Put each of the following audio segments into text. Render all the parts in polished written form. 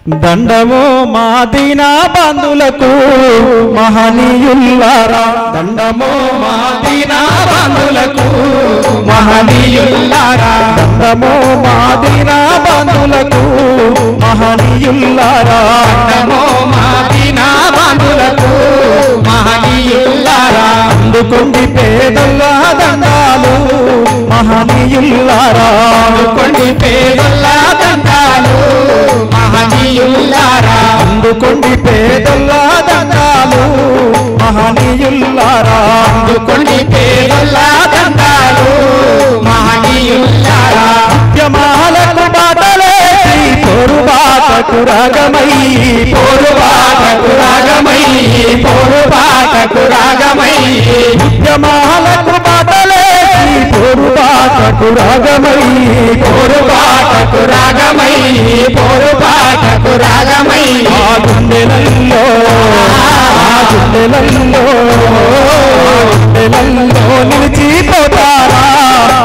దండమో మాదీనా బంధులకు మహనీయుల్లారా దండమో మాదీనా బంధులకు మహనీయుల్లారా దండమో మాదీనా బంధులకు మహనీయుల్లారా దండమో మాదీనా బంధులకు మహనీయుల్లారా అందుకొండి పేదల దండాలు మహనీయుల్లారా అందుకొండి పేదల దండాలు మహనీయుల్లారా అందుకొండి పేదల దండాలు మహనీయుల్లారా అందుకొండి పేదల దండాలు మహనీయుల్లారా ఉద్యమాలకు బాటలేసి పోరుబాటకు రాగమై పోరుబాటకు రాగమై పోరుబాటకు రాగమై ఉద్యమాలకు బాటలేసి పోరుబాటకు రాగమై పోరుబాటకు రాగమై పోరుబాటకు రాగమై ఆ గుండెలలో నిలిచిపోతారా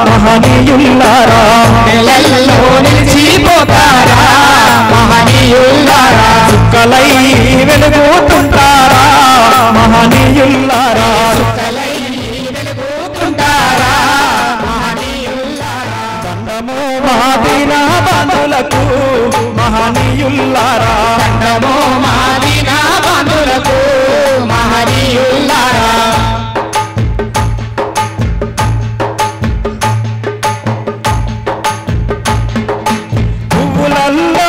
మహనీయుల్లారా నెలల్లో నిలిచిపోతారా మహనీయుల్లారా చుక్కలై వెలుగుతుంటారా మహనీయుల్లారా చుక్కలై వెలుగుతుంటారా మహనీయుల్లారా దండమో మాదీనా బంధులకు మహనీయుల్లారా దండమో మాదీనా బంధులకు మహనీయుల్లారా పువ్వులల్లో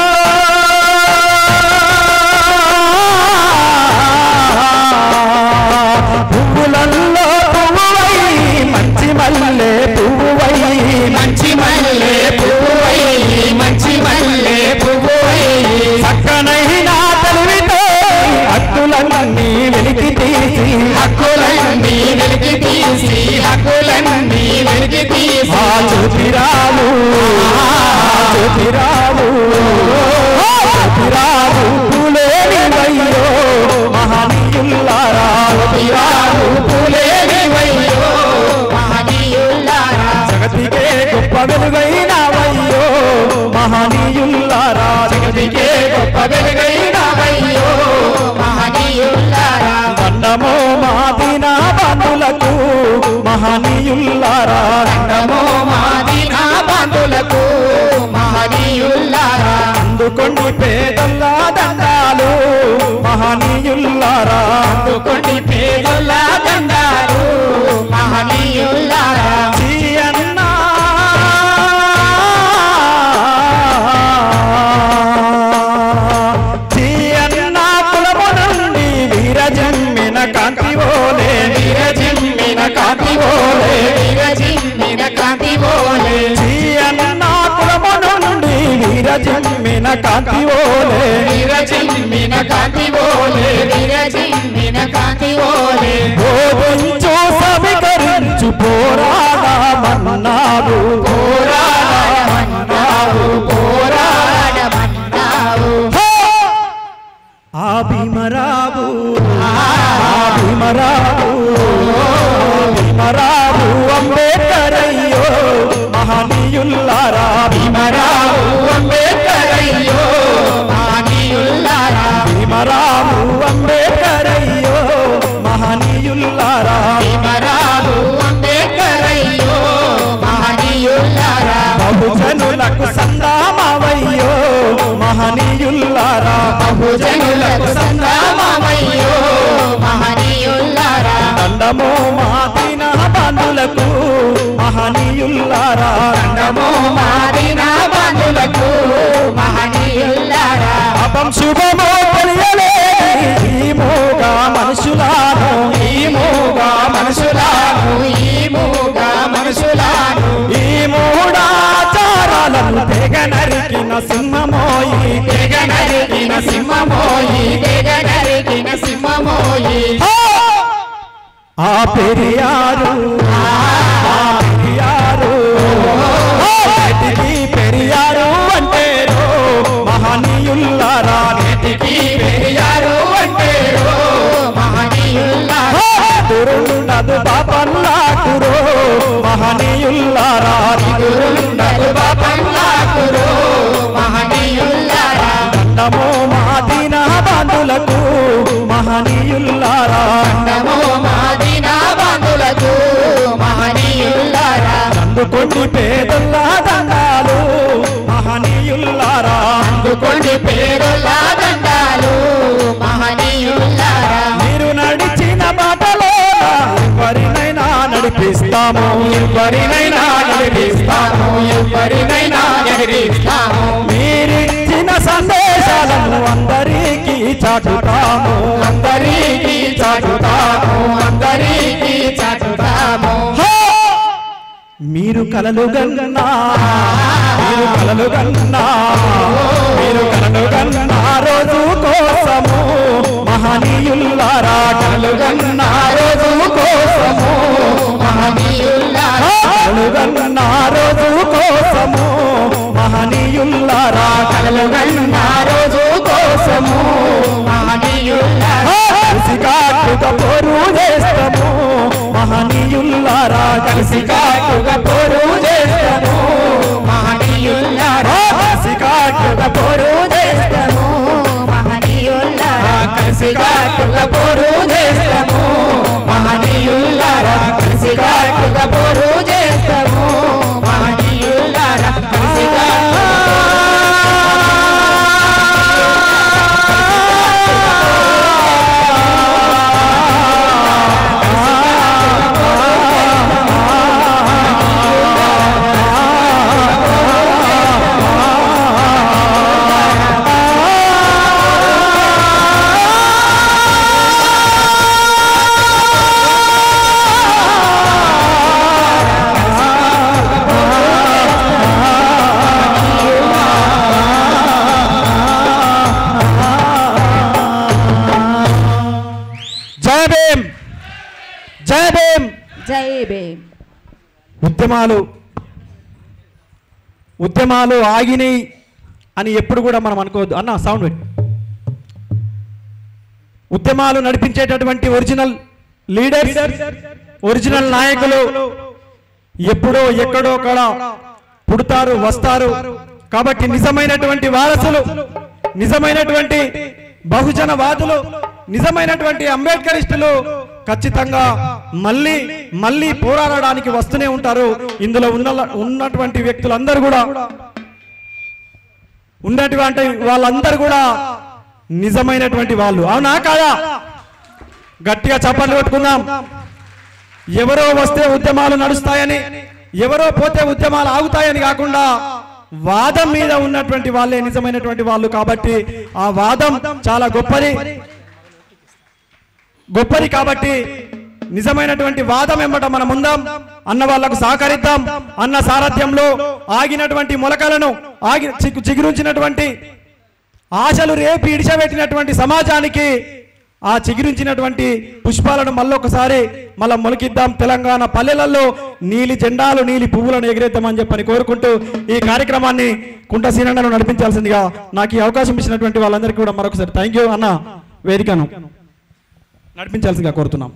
పువ్వులల్లో పువ్వువై మంచి మల్లె పువ్వువై మంచి మల్లె పువ్వువై మంచి మల్లె పువ్వువై చక్కనైన తెలివితో హక్కులన్నీ వెలికి తీసి హక్కులన్నీ వెలికి తీసి హక్కులన్నీ వెలికి తీసి ఆ జ్యోతిరావు జ్యోతిరావు జ్యోతిరావు పూలేనివయ్యో మహనీయుల్లారా జ్యోతిరావు పూలేనివయ్యో మహనీయుల్లారా జగతికే గొప్ప వెలుగైనవయ్యో మహనీయుల్లారా జగతికే గొప్ప వెలుగైనవయ్యో మహనీయుల్లారా దండమో మాదీనా బంధులకు మహనీయుల్లారా దండమో మాదీనా బంధులకు మహనీయుల్లారా అందుకొండి పేదల దండాలు మహనీయుల్లారా అందుకొండి పేదల దండాలు మహనీయుల్లారా జీయన్నా జీయన్నా కులము నుండి వీరజమ్మిన కాంతివోలే వీరజమ్మిన కాంతివోలే వీరజమ్మిన కాంతివోలే జీయన్నా కులము నుండి వీరజమ్మిన కాంతివోలే వీరజమ్మిన కాంతివోలే వీరజమ్మిన కాంతివోలే బోధించు సమీకరించు పోరాడమన్నావు పోరాడమన్నావు పోరాడమన్నావు ఆ భీమరావు భీమరావు భీమరావు అంబేద్కర్ అయ్యో మహనీయుల్లారా భీమరావు అంబేద్కర్ అయ్యో మహనీయుల్లారా భీమరావు అంబేద్కర్ అయ్యో మహనీయుల్లారా భీమరావు అంబేద్కర్ అయ్యో మహనీయుల్లారా బహుజనులకు సందామవయ్యో మహనీయుల్లారా బహుజనులకు సందామవయ్యో మహనీయుల్లారా దండమో మాదీనా బంధులకు మహనీయుల్లారా దండమో మాదీనా బంధులకు మహనీయుల్లారా పాపం శుభమో తెలియలే ఈ మూగా మనుషులాను ఈ మూగా మనుషులాను ఈ మూగా మనుషులాను ఈ మూడాచారాలను తెగ నరికిన సింహమోయి తెగ నరికిన సింహమోయి తెగ నరికిన సింహమోయి ఆ పెరియారు పెరియారు నేటికి పెరియారు అంటేరో మహనీయుల్లారా నేటికి పెరియారు అంటేరో మహనీయుల్లారా దురుండదు పాపల్లాకురో మహనీయుల్లారా దురుండదు పాపల్లాకురో మహనీయుల్లారా దండమో అందుకోండి పేదల దండాలు మహనీయుల్లారా, అందుకోండి పేదల దండాలు మహనీయుల్లారా. మీరు నడిచిన బాటలో ఎవరినైనా నడిపిస్తాము, ఎవరినైనా నడిపిస్తాము, ఎవరినైనా నడిపిస్తాము. మీరిచ్చిన సందేశాలను అందరికీ చాటుతాము, అందరికీ చాటుతాము, అందరికీ చాటుతాము. మీరు కలలు గన్నా, మీరు కలలు గన్నా, మీరు కలలు గన్నా రోజు కోసము మహనీయుల్లారా, కలలు గన్నా రోజు కోసము మహనీయుల్లారా, కలలు గన్నా రోజు కోసము మహనీయుల్లారా, కలలు గన్నా రోజు కోసము మహనీయుల్లారా. కలిసి కాటుగా పోరు చేస్తాము మహనీయుల్లారా, కలిసి కాటుగా పోరు చేస్తాము మహనీయుల్లారా, కలిసి కాటుగా పోరు చేస్తాము మహనీయుల్లారా, కలిసి కాటుగా పోరు చేస్తాము మహనీయుల్లారా, కలిసి కాటుగా పోరు చేస్తాము మహనీయుల్లారా, కలిసి ఉద్యమాలు ఆగినాయి అని ఎప్పుడు కూడా మనం అనుకోవద్దు. అన్న సౌండ్ పెట్టి. ఉద్యమాలు నడిపించేటటువంటి ఒరిజినల్ లీడర్స్, ఒరిజినల్ నాయకులు ఎప్పుడో ఎక్కడో కూడా పుడతారు, వస్తారు. కాబట్టి నిజమైనటువంటి వారసులు, నిజమైనటువంటి బహుజనవాదులు, నిజమైనటువంటి అంబేద్కరిస్టులు ఖచ్చితంగా మళ్ళీ మళ్ళీ పోరాడడానికి వస్తూనే ఉంటారు. ఇందులో ఉన్నటువంటి వ్యక్తులందరూ కూడా, ఉన్నటువంటి వాళ్ళందరూ కూడా నిజమైనటువంటి వాళ్ళు. అవునా కాదా? గట్టిగా చప్పట్లు కొట్టుకుందాం. ఎవరో వస్తే ఉద్యమాలు నడుస్తాయని, ఎవరో పోతే ఉద్యమాలు ఆగుతాయని కాకుండా వాదం మీద ఉన్నటువంటి వాళ్ళే నిజమైనటువంటి వాళ్ళు. కాబట్టి ఆ వాదం చాలా గొప్పది కాబట్టి నిజమైనటువంటి వాదం వెంబట మనం ఉందాం, అన్న వాళ్లకు సహకరిద్దాం. అన్న సారథ్యంలో ఆగినటువంటి మొలకలను, చిగురించినటువంటి ఆశలు రేపి ఇడిచబెట్టినటువంటి సమాజానికి ఆ చిగురించినటువంటి పుష్పాలను మళ్ళొకసారి మొలకిద్దాం. తెలంగాణ పల్లెలలో నీలి జెండాలు, నీలి పువ్వులను ఎగిరేద్దామని చెప్పని కోరుకుంటూ ఈ కార్యక్రమాన్ని కుంట సీనన్నను నడిపించాల్సిందిగా నాకు ఈ అవకాశం ఇచ్చినటువంటి వాళ్ళందరికీ కూడా మరొకసారి థ్యాంక్ యూ. అన్న వేదికను నడిపించాల్సిందిగా కోరుతున్నాం.